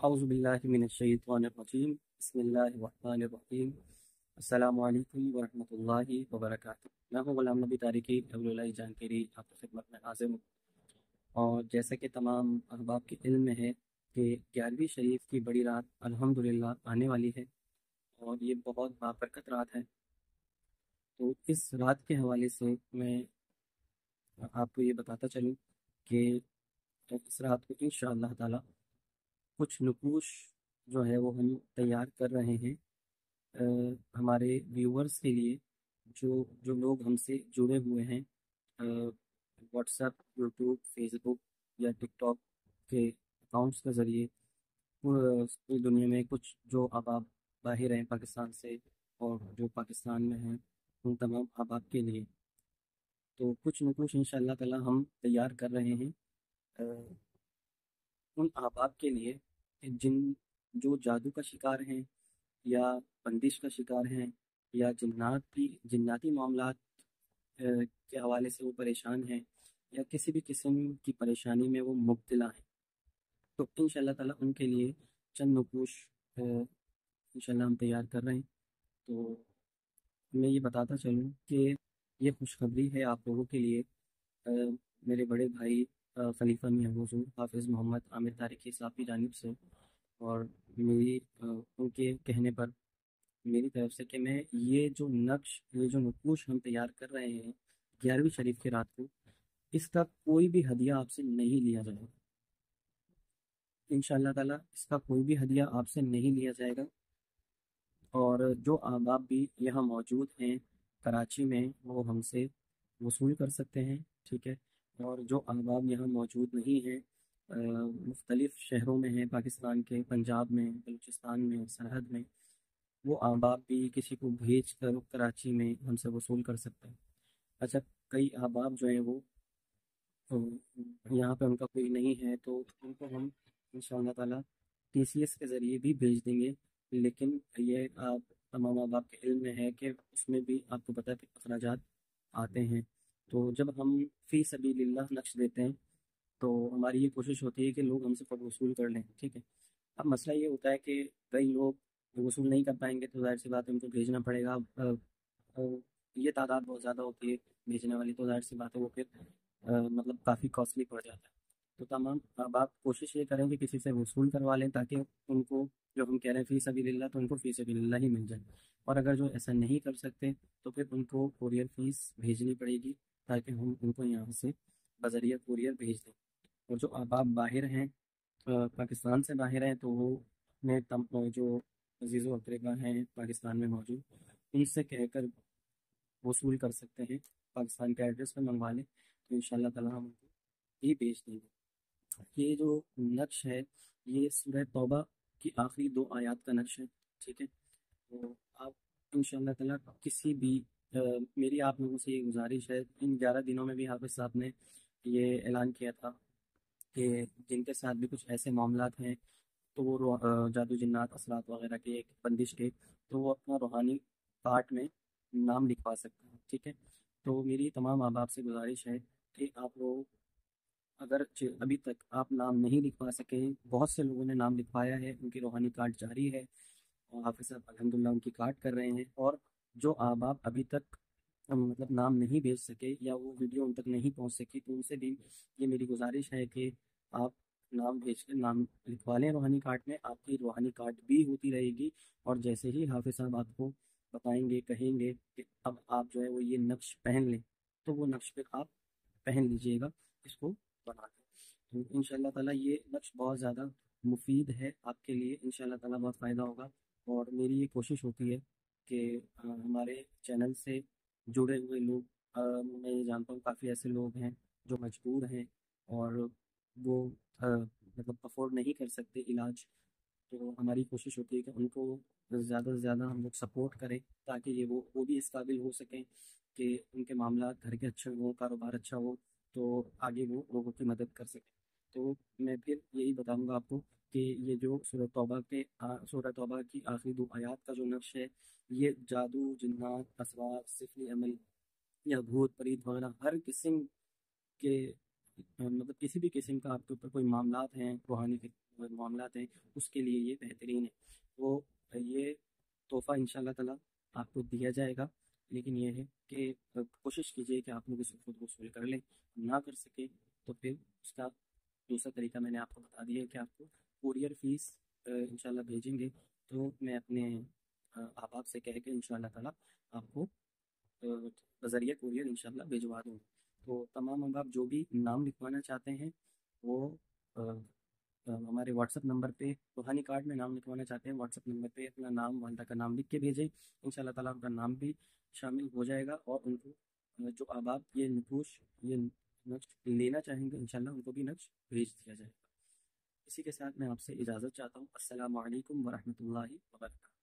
اعوذ باللہ من الشیطان الرجیم بسم اللہ الرحمن الرحیم السلام علیکم ورحمۃ اللہ وبرکاتہ۔ میں ہوں غلام نبی تاریکی اللہ جانکیری، آپ کی خدمت میں حاضر ہوں۔ اور جیسا کہ تمام احباب کے علم میں ہے کہ 11ویں شریف کی بڑی رات الحمدللہ آنے والی ہے، اور یہ بہت بابرکت رات ہے۔ تو اس رات کے حوالے سے میں آپ کو یہ بتاتا چلوں کہ اس رات کو انشاءاللہ تعالی کچھ نقوش جو ہے وہ ہم تیار کر رہے ہیں ہمارے ویورز کے لیے، جو جو لوگ ہم سے جڑے ہوئے ہیں واٹس ایپ، یوٹیوب، فیس بک یا ٹک ٹاک کے اکاؤنٹس کے ذریعے پوری دنیا میں کچھ جو احباب باہر ہیں پاکستان سے اور جو پاکستان میں ہیں، ان تمام احباب کے لیے تو کچھ نقوش انشاءاللہ تعالی ہم تیار کر رہے ہیں ان احباب کے لیے جو جادو کا شکار ہیں یا بندش کا شکار ہیں یا جناتی معاملات کے حوالے سے وہ پریشان ہیں یا کسی بھی قسم کی پریشانی میں وہ مبتلا ہیں، تو انشاءاللہ تعالی ان کے لیے چند نقوش انشاءاللہ ہم تیار کر رہے ہیں۔ تو میں یہ بتاتا چلوں کہ یہ خوشخبری ہے آپ لوگوں کے لیے میرے بڑے بھائی خلیفہ میاں حضور حافظ محمد عامر تاریکی صاحب کی جانب سے، اور میری ان کے کہنے پر میری طرف سے کہ میں یہ جو نقوش ہم تیار کر رہے ہیں 11ویں شریف کی رات کو، اس کا کوئی بھی ہدیہ آپ سے نہیں لیا جائے گا انشاءاللہ تعالی، اس کا کوئی بھی ہدیہ آپ سے نہیں لیا جائے گا۔ اور جو احباب بھی یہاں موجود ہیں کراچی میں وہ ہم سے وصول کر سکتے ہیں، ٹھیک ہے۔ اور جو احباب یہاں موجود نہیں ہیں مختلف شہروں میں ہیں پاکستان کے، پنجاب میں، بلوچستان میں، سرحد میں، وہ احباب بھی کسی کو بھیج کر کراچی میں ہم سے وصول کر سکتے ہیں۔ اچھا، کئی احباب جو ہیں وہ یہاں پہ ان کا کوئی نہیں ہے تو ان کو ہم انشاءاللہ تعالی TCS کے ذریعے بھی بھیج دیں گے، لیکن یہ آپ تمام احباب کے علم میں ہے کہ اس میں بھی آپ کو پتہ ہے کہ اخراجات آتے ہیں۔ تو جب ہم فی سبیل اللہ نقش دیتے ہیں تو ہماری یہ کوشش ہوتی ہے کہ لوگ ہم سے خود وصول کر لیں، ٹھیک ہے۔ اب مسئلہ یہ ہوتا ہے کہ کئی لوگ وصول نہیں کر پائیں گے تو ظاہر سی بات ہے ان کو بھیجنا پڑے گا۔ یہ تعداد بہت زیادہ ہوتی ہے بھیجنے والی، تو ظاہر سی بات ہے وہ پھر مطلب کافی کاسٹلی پڑ جاتا ہے۔ تو تمام آپ کوشش یہ کریں کہ کسی سے وصول کروا لیں تاکہ ان کو جو ہم کہہ رہے ہیں فی سبیل اللہ تو ان کو فی سبیل اللہ ہی مل جائے، اور اگر جو ایسا نہیں کر سکتے تو پھر ان کو کوریئر فیس بھیجنی پڑے گی تاکہ ہم ان کو یہاں سے بذریعہ کوریئر بھیج دیں۔ اور جو احباب باہر ہیں پاکستان سے باہر ہیں تو وہ اپنے جو عزیز و اقربا ہیں پاکستان میں موجود، ان سے کہہ کر وصول کر سکتے ہیں، پاکستان کے ایڈریس پہ منگوا لیں تو انشاءاللہ تعالی ہم ان کو بھی بھیج دیں گے۔ یہ جو نقش ہے یہ سورہ توبہ کی آخری 2 آیات کا نقش ہے، ٹھیک ہے۔ تو آپ انشاءاللہ تعالی کسی بھی میری آپ لوگوں سے یہ گزارش ہے، ان 11 دنوں میں بھی حافظ صاحب نے یہ اعلان کیا تھا کہ جن کے ساتھ بھی کچھ ایسے معاملات ہیں تو وہ جادو جنات اثرات وغیرہ کے ایک بندش کے، تو وہ اپنا روحانی کارڈ میں نام لکھوا سکتے ہیں، ٹھیک ہے۔ تو میری تمام احباب سے گزارش ہے کہ آپ لوگ اگر ابھی تک آپ نام نہیں لکھوا سکے، بہت سے لوگوں نے نام لکھوایا ہے، ان کی روحانی کارڈ جاری ہے اور حافظ صاحب الحمدللہ ان کی کارڈ کر رہے ہیں، اور جو احباب ابھی تک مطلب نام نہیں بھیج سکے یا وہ ویڈیو ان تک نہیں پہنچ سکی تو ان سے بھی یہ میری گزارش ہے کہ آپ نام بھیج کے نام لکھوا لیں روحانی کارڈ میں، آپ کی روحانی کارڈ بھی ہوتی رہے گی، اور جیسے ہی حافظ صاحب آپ کو بتائیں گے، کہیں گے کہ اب آپ جو ہے وہ یہ نقش پہن لیں تو وہ نقش پھر آپ پہن لیجئے گا، اس کو بنا لیں۔ تو انشاءاللہ تعالیٰ یہ نقش بہت زیادہ مفید ہے آپ کے لیے، انشاءاللہ تعالیٰ بہت فائدہ ہوگا۔ اور میری یہ کوشش ہوتی ہے کہ ہمارے چینل سے جڑے ہوئے لوگ، میں یہ جانتا ہوں کافی ایسے لوگ ہیں جو مجبور ہیں اور وہ مطلب افورڈ نہیں کر سکتے علاج، تو ہماری کوشش ہوتی ہے کہ ان کو زیادہ سے زیادہ ہم لوگ سپورٹ کریں تاکہ وہ بھی اس قابل ہو سکیں کہ ان کے معاملات گھر کے اچھے ہوں، کاروبار اچھا ہو، تو آگے وہ لوگوں کی مدد کر سکیں۔ تو میں پھر یہی بتاؤں گا آپ کو کہ یہ جو سورہ توبہ کی آخری 2 آیات کا جو نقش ہے، یہ جادو، جنات، اسرار، سفلی عمل یا بھوت پریت وغیرہ ہر قسم کے مطلب کسی بھی قسم کا آپ کے اوپر کوئی معاملات ہیں روحانی معاملات ہیں اس کے لیے یہ بہترین ہے. وہ یہ تحفہ انشاءاللہ تعالیٰ آپ کو دیا جائے گا، لیکن یہ ہے کہ کوشش کیجیے کہ آپ لوگ اسے خود وصول کر لیں. نہ کر سکے تو پھر اس کا دوسرا طریقہ میں نے آپ کو بتا دیا ہے کہ آپ کو کوریئر فیس انشاءاللہ بھیجیں گے تو میں اپنے احباب سے کہہ کے انشاءاللہ تعالیٰ آپ کو بذریعہ کوریئر انشاءاللہ بھیجوا دوں گا. تو تمام احباب جو بھی نام لکھوانا چاہتے ہیں وہ ہمارے واٹس ایپ نمبر پہ، روحانی کارڈ میں نام لکھوانا چاہتے ہیں، واٹس ایپ نمبر پہ اپنا نام، والدہ کا نام لکھ کے بھیجیں. انشاءاللہ تعالیٰ ان کا نام بھی شامل ہو جائے گا، اور ان کو جو احباب یہ نقوش، یہ نقش لینا چاہیں گے انشاءاللہ ان کو بھی نقش بھیج دیا جائے گا. اسی کے ساتھ میں آپ سے اجازت چاہتا ہوں. السلام علیکم ورحمۃ اللہ وبرکاتہ.